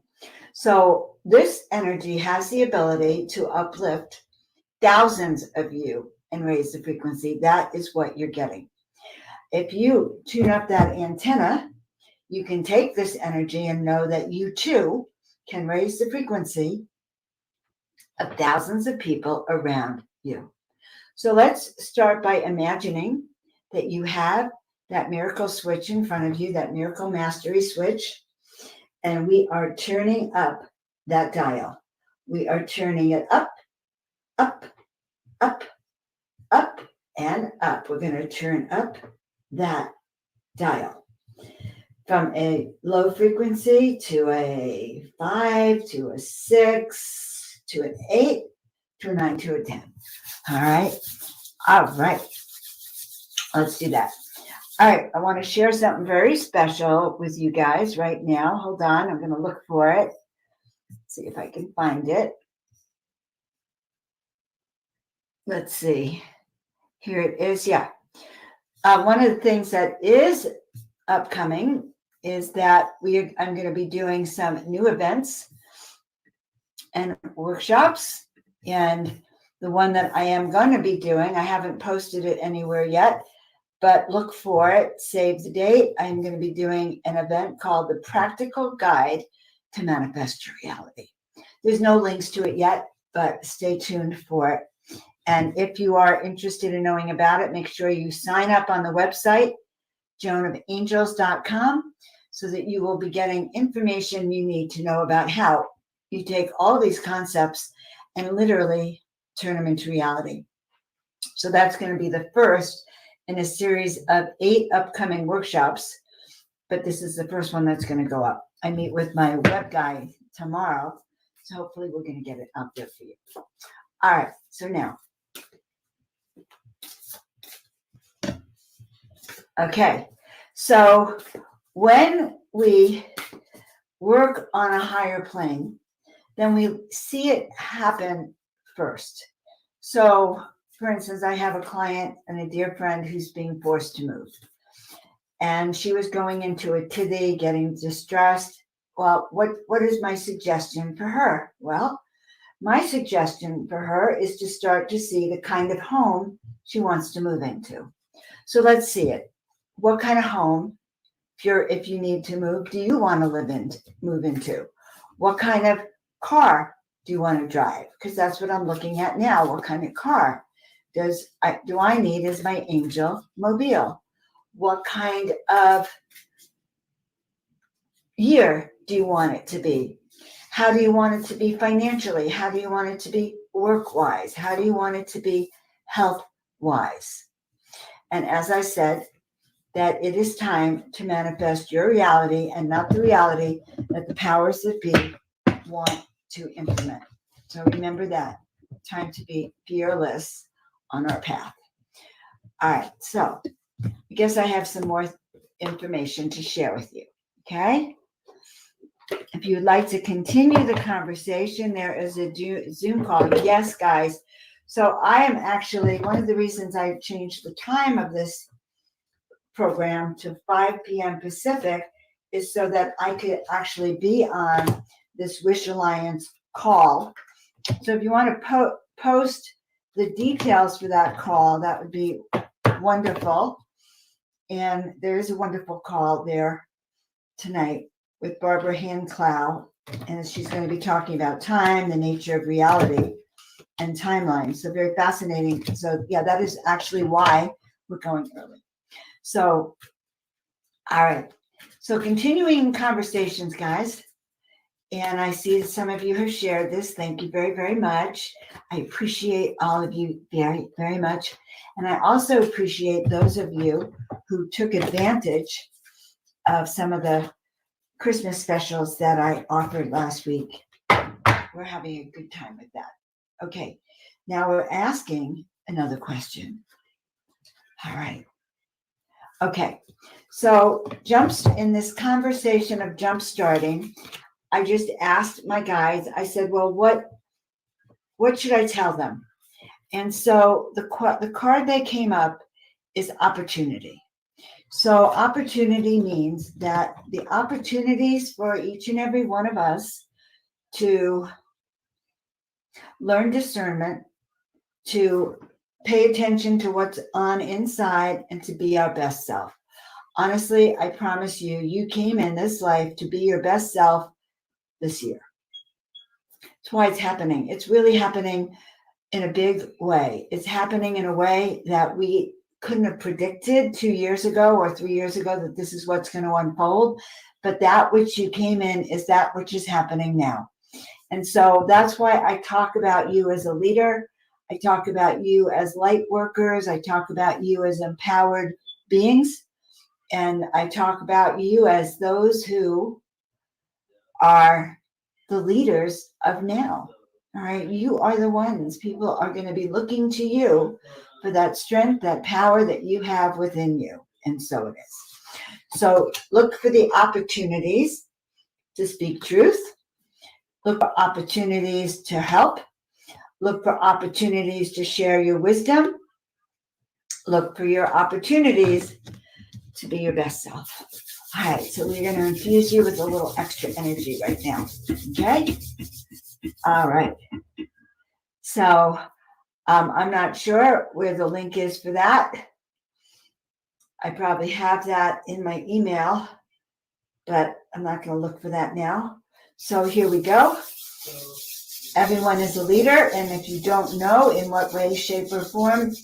So this energy has the ability to uplift thousands of you and raise the frequency, that is what you're getting. If you tune up that antenna, you can take this energy and know that you too can raise the frequency of thousands of people around you. So let's start by imagining that you have that miracle switch in front of you, that miracle mastery switch, and we are turning up that dial. We are turning it up, up, up, up, and up. We're going to turn up that dial from a low frequency to a 5, to a 6, to an 8, to a 9, to a 10. All right. All right. Let's do that. All right. I want to share something very special with you guys right now. Hold on. I'm going to look for it. See if I can find it. Let's see. Here it is. Yeah. One of the things that is upcoming is that I'm going to be doing some new events and workshops. And the one that I am going to be doing, I haven't posted it anywhere yet, but look for it. Save the date. I'm going to be doing an event called The Practical Guide to Manifest Your Reality. There's no links to it yet, but stay tuned for it. And if you are interested in knowing about it, make sure you sign up on the website, joanofangels.com, so that you will be getting information you need to know about how you take all these concepts and literally turn them into reality. So that's going to be the first in a series of 8 upcoming workshops, but this is the first one that's going to go up. I meet with my web guy tomorrow, so hopefully we're going to get it out there for you. All right, so now, okay, so when we work on a higher plane, then we see it happen first. So, for instance, I have a client and a dear friend who's being forced to move. And she was going into a tithy, getting distressed. Well, what is my suggestion for her? Well, my suggestion for her is to start to see the kind of home she wants to move into. So let's see it. What kind of home, if you need to move, do you want to move into? What kind of car do you want to drive? Because that's what I'm looking at now. What kind of car do I need as my angel mobile? What kind of year do you want it to be? How do you want it to be financially? How do you want it to be work-wise? How do you want it to be health-wise? And as I said, that it is time to manifest your reality and not the reality that the powers that be want to implement. So remember that. Time to be fearless on our path. All right, so I guess I have some more information to share with you, okay? If you'd like to continue the conversation, there is a Zoom call. Yes, guys. So I am actually, one of the reasons I changed the time of this program to 5 p.m. Pacific is so that I could actually be on this Wish Alliance call. So if you want to post the details for that call, that would be wonderful. And there is a wonderful call there tonight with Barbara Handclough, and she's going to be talking about time, the nature of reality, and timeline. So very fascinating. So yeah, that is actually why we're going early. So, all right. So continuing conversations, guys. And I see that some of you have shared this. Thank you very, very much. I appreciate all of you very, very much. And I also appreciate those of you who took advantage of some of the Christmas specials that I offered last week. We're having a good time with that. Okay, now we're asking another question. All right. Okay, so in this conversation of jump starting, I just asked my guides, I said, well, what should I tell them? And so the card they came up is opportunity. So opportunity means that the opportunities for each and every one of us to learn discernment, to pay attention to what's on inside and to be our best self. Honestly, I promise you, you came in this life to be your best self this year. That's why it's happening. It's really happening in a big way. It's happening in a way that we couldn't have predicted 2 years ago or 3 years ago that this is what's going to unfold. But that which you came in is that which is happening now. And so that's why I talk about you as a leader. I talk about you as light workers. I talk about you as empowered beings. And I talk about you as those who are the leaders of now. All right. You are the ones. People are going to be looking to you for that strength, that power that you have within you. And so it is. So look for the opportunities to speak truth. Look for opportunities to help. Look for opportunities to share your wisdom. Look for your opportunities to be your best self. All right, so we're going to infuse you with a little extra energy right now. Okay? All right. So I'm not sure where the link is for that. I probably have that in my email, but I'm not going to look for that now. So here we go. Everyone is a leader, and if you don't know in what way, shape, or form,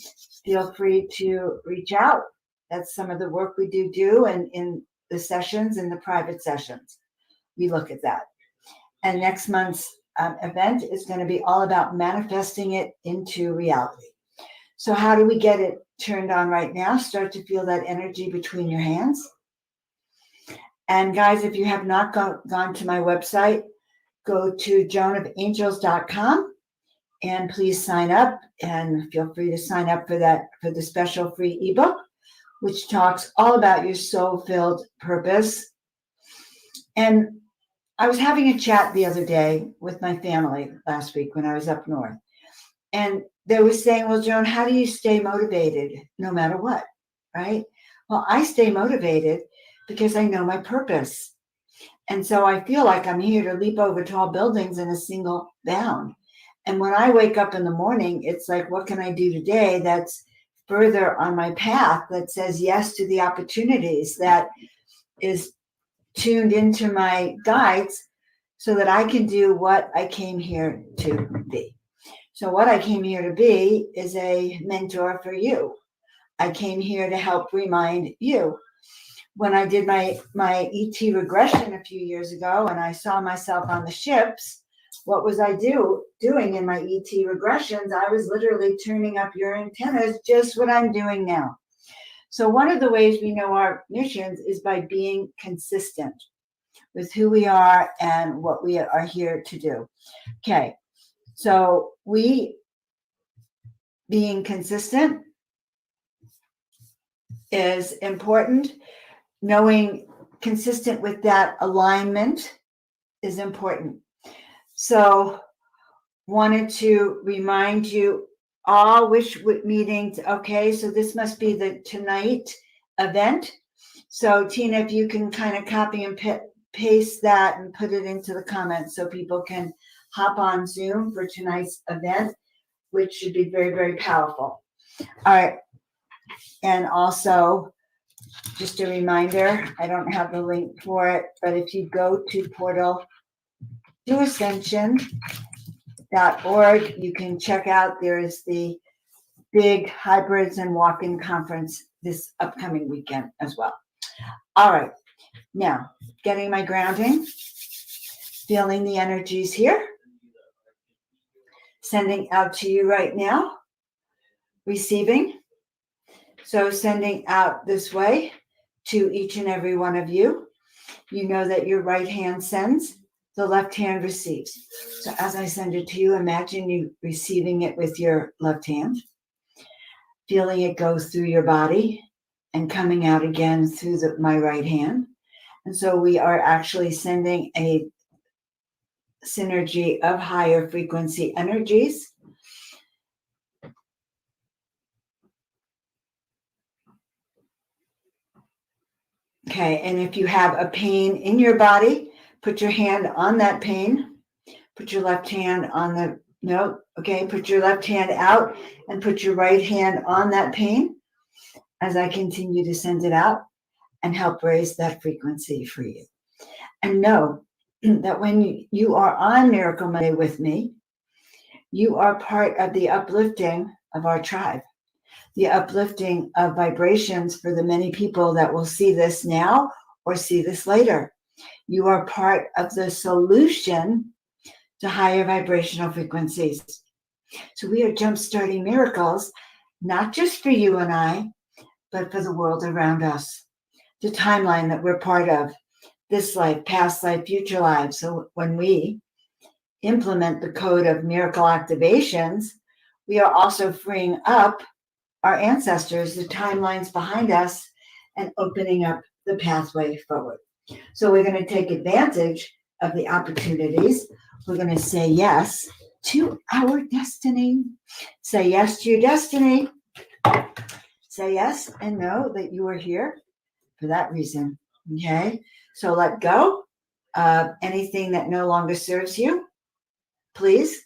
feel free to reach out. That's some of the work we do, and in the sessions, in the private sessions, we look at that. And next month's event is going to be all about manifesting it into reality. So how do we get it turned on right now? Start to feel that energy between your hands. And guys, if you have not gone to my website, go to joanofangels.com and please sign up, and feel free to sign up for the special free ebook, which talks all about your soul-filled purpose. And I was having a chat the other day with my family last week when I was up north. And they were saying, well, Joan, how do you stay motivated no matter what, right? Well, I stay motivated because I know my purpose. And so I feel like I'm here to leap over tall buildings in a single bound. And when I wake up in the morning, it's like, what can I do today that's further on my path, that says yes to the opportunities, that is tuned into my guides so that I can do what I came here to be. So what I came here to be is a mentor for you. I came here to help remind you. When I did my ET regression a few years ago and I saw myself on the ships, what was I doing in my ET regressions? I was literally turning up your antennas, just what I'm doing now. So one of the ways we know our missions is by being consistent with who we are and what we are here to do. Okay, so we being consistent is important. Knowing consistent with that alignment is important. So wanted to remind you all, wish meetings. Okay, so this must be the tonight event. So Tina, if you can kind of copy and paste that and put it into the comments so people can hop on Zoom for tonight's event, which should be very, very powerful. All right. And also, just a reminder, I don't have the link for it, but if you go to portal to ascension.org, you can check out, there is the big hybrids and walk-in conference this upcoming weekend as well. All right, now getting my grounding, feeling the energies here, sending out to you right now, receiving. So sending out this way to each and every one of you. You know that your right hand sends, the left hand receives. So as I send it to you, imagine you receiving it with your left hand, feeling it go through your body and coming out again through my right hand. And so we are actually sending a synergy of higher frequency energies. Okay, and if you have a pain in your body, put your hand on that pain. Put your left hand on the No. Okay. Put your left hand out and put your right hand on that pain as I continue to send it out and help raise that frequency for you. And know that when you are on Miracle Monday with me, you are part of the uplifting of our tribe, the uplifting of vibrations for the many people that will see this now or see this later. You are part of the solution to higher vibrational frequencies. So we are jump-starting miracles, not just for you and I, but for the world around us, the timeline that we're part of, this life, past life, future life. So when we implement the code of miracle activations, we are also freeing up our ancestors, the timelines behind us, and opening up the pathway forward. So we're going to take advantage of the opportunities. We're going to say yes to our destiny. Say yes to your destiny. Say yes and know that you are here for that reason. Okay? So let go of anything that no longer serves you. Please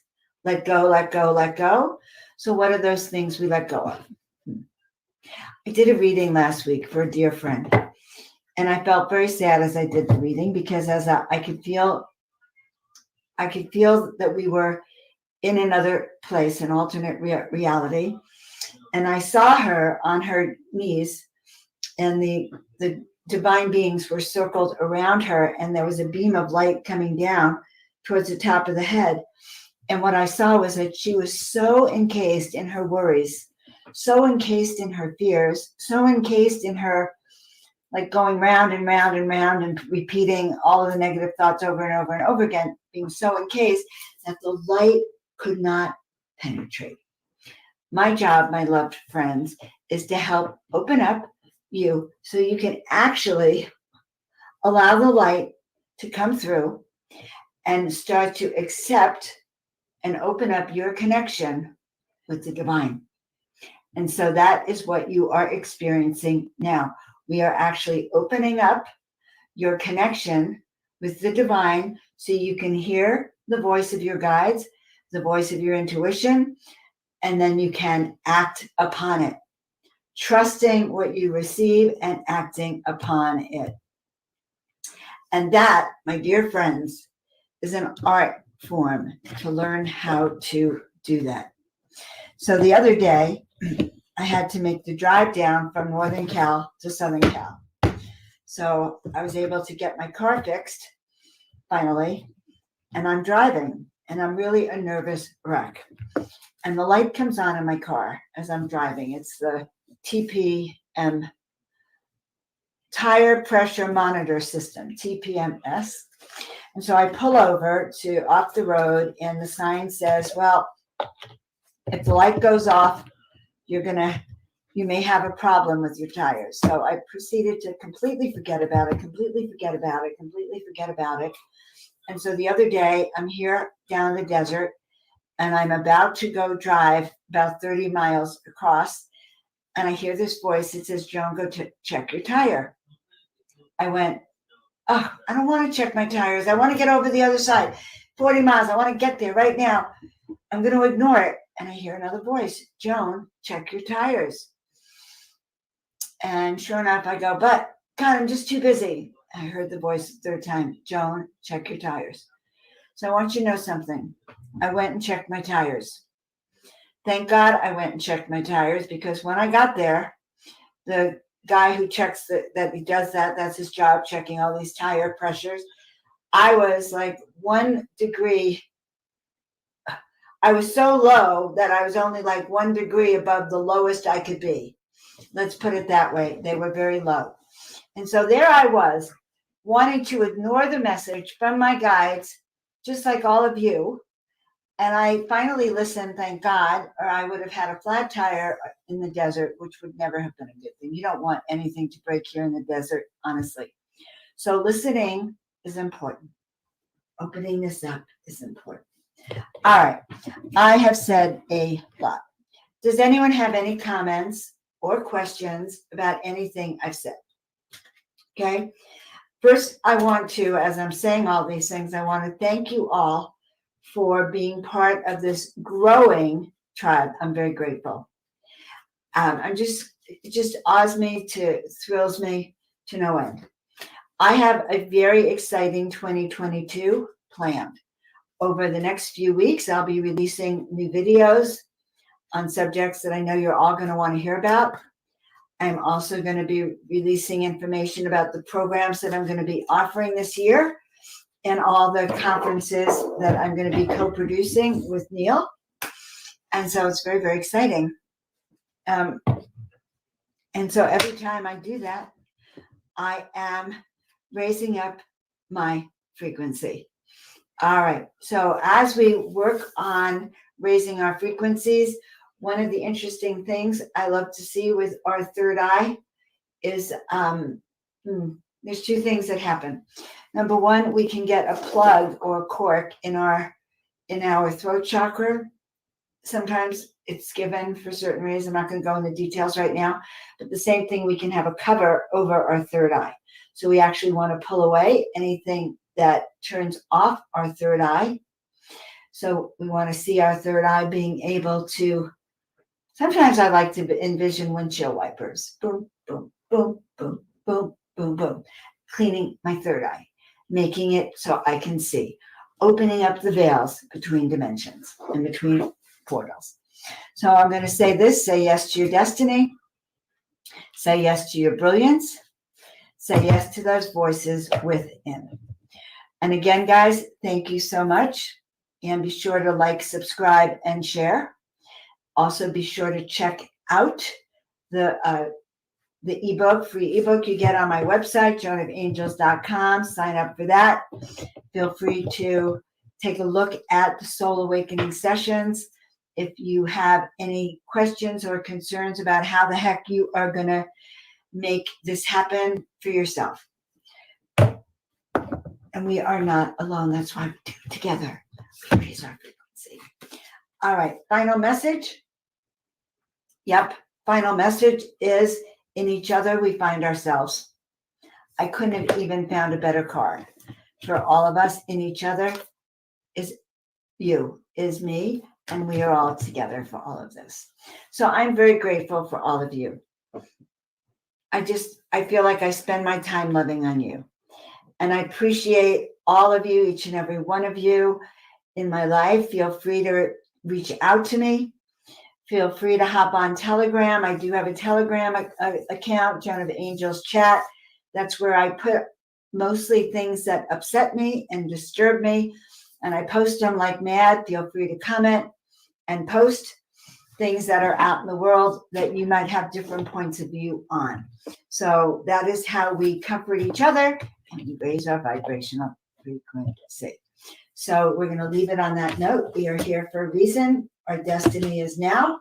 let go, let go, let go. So what are those things we let go of? I did a reading last week for a dear friend, and I felt very sad as I did the reading because as I could feel that we were in another place, an alternate reality, and I saw her on her knees, and the divine beings were circled around her, and there was a beam of light coming down towards the top of the head. And what I saw was that she was so encased in her worries, so encased in her fears, so encased in her, like going round and round and round and repeating all of the negative thoughts over and over and over again, being so encased that the light could not penetrate. My job, my loved friends, is to help open up you so you can actually allow the light to come through and start to accept and open up your connection with the divine. And so that is what you are experiencing now. We are actually opening up your connection with the divine so you can hear the voice of your guides, the voice of your intuition, and then you can act upon it, trusting what you receive and acting upon it. And that, my dear friends, is an art form to learn how to do that. So the other day, I had to make the drive down from Northern Cal to Southern Cal. So I was able to get my car fixed, finally, and I'm driving, and I'm really a nervous wreck. And the light comes on in my car as I'm driving. It's the TPM, Tire Pressure Monitor System, TPMS. And so I pull over to off the road, and the sign says, well, if the light goes off, you may have a problem with your tires. So I proceeded to completely forget about it. And so the other day, I'm here down in the desert, and I'm about to go drive about 30 miles across, and I hear this voice. It says, Joan, go check your tire. I went, oh, I don't want to check my tires. I want to get over the other side. 40 miles. I want to get there right now. I'm going to ignore it. And I hear another voice, Joan, check your tires. And sure enough, I go, but God, I'm just too busy. I heard the voice the third time, Joan, check your tires. So I want you to know something. I went and checked my tires. Thank God I went and checked my tires, because when I got there, the guy who checks that he does that's his job, checking all these tire pressures. I was like 1 degree. I was so low that I was only like 1 degree above the lowest I could be. Let's put it that way. They were very low. And so there I was, wanting to ignore the message from my guides, just like all of you. And I finally listened, thank God, or I would have had a flat tire in the desert, which would never have been a good thing. You don't want anything to break here in the desert, honestly. So listening is important. Opening this up is important. All right. I have said a lot. Does anyone have any comments or questions about anything I've said? Okay. First, I want to, as I'm saying all these things, I want to thank you all for being part of this growing tribe. I'm very grateful. It just awes me thrills me to no end. I have a very exciting 2022 planned. Over the next few weeks, I'll be releasing new videos on subjects that I know you're all going to want to hear about. I'm also going to be releasing information about the programs that I'm going to be offering this year and all the conferences that I'm going to be co-producing with Neil. And so it's very, very exciting. And so every time I do that, I am raising up my frequency. All right. So as we work on raising our frequencies, one of the interesting things I love to see with our third eye is there's two things that happen. Number one, we can get a plug or a cork in our throat chakra. Sometimes it's given for certain reasons. I'm not going to go into details right now, but the same thing, we can have a cover over our third eye. So we actually want to pull away anything that turns off our third eye. So we want to see our third eye being able to, sometimes I like to envision windshield wipers. Boom, boom, boom, boom, boom, boom, boom. Cleaning my third eye, making it so I can see, opening up the veils between dimensions and between portals. So I'm going to say this: say yes to your destiny, say yes to your brilliance, say yes to those voices within. And again, guys, thank you so much. And be sure to like, subscribe, and share. Also, be sure to check out the ebook, free ebook you get on my website, joanofangels.com. Sign up for that. Feel free to take a look at the Soul Awakening sessions. If you have any questions or concerns about how the heck you are going to make this happen for yourself. And we are not alone. That's why we do it together. We raise our frequency. All right. Final message. Yep. Final message is, in each other, we find ourselves. I couldn't have even found a better card. For all of us, in each other is you, is me, and we are all together for all of this. So I'm very grateful for all of you. I feel like I spend my time loving on you. And I appreciate all of you, each and every one of you in my life. Feel free to reach out to me. Feel free to hop on Telegram. I do have a Telegram account, Joan of Angels chat. That's where I put mostly things that upset me and disturb me. And I post them like mad. Feel free to comment and post things that are out in the world that you might have different points of view on. So that is how we comfort each other and we raise our vibrational frequency. So we're going to leave it on that note. We are here for a reason. Our destiny is now.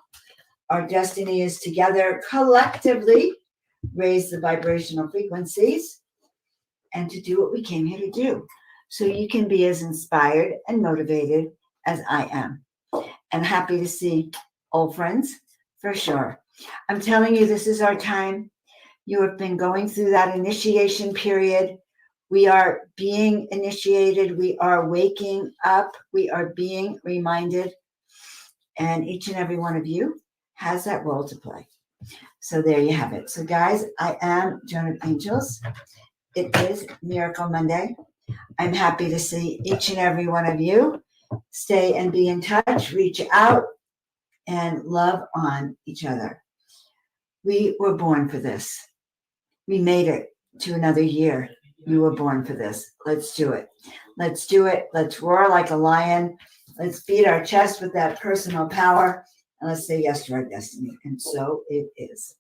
Our destiny is together collectively raise the vibrational frequencies and to do what we came here to do. So you can be as inspired and motivated as I am. And happy to see old friends for sure. I'm telling you, this is our time. You have been going through that initiation period. We are being initiated. We are waking up. We are being reminded. And each and every one of you has that role to play. So there you have it. So guys, I am Joan of Angels. It is Miracle Monday. I'm happy to see each and every one of you. Stay and be in touch. Reach out and love on each other. We were born for this. We made it to another year. You were born for this. Let's do it. Let's do it. Let's roar like a lion. Let's beat our chest with that personal power. And let's say yes to our destiny. And so it is.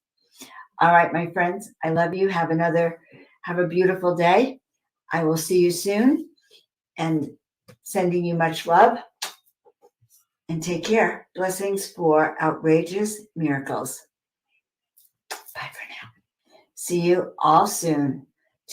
All right, my friends. I love you. Have a beautiful day. I will see you soon. And sending you much love. And take care. Blessings for outrageous miracles. Bye for now. See you all soon.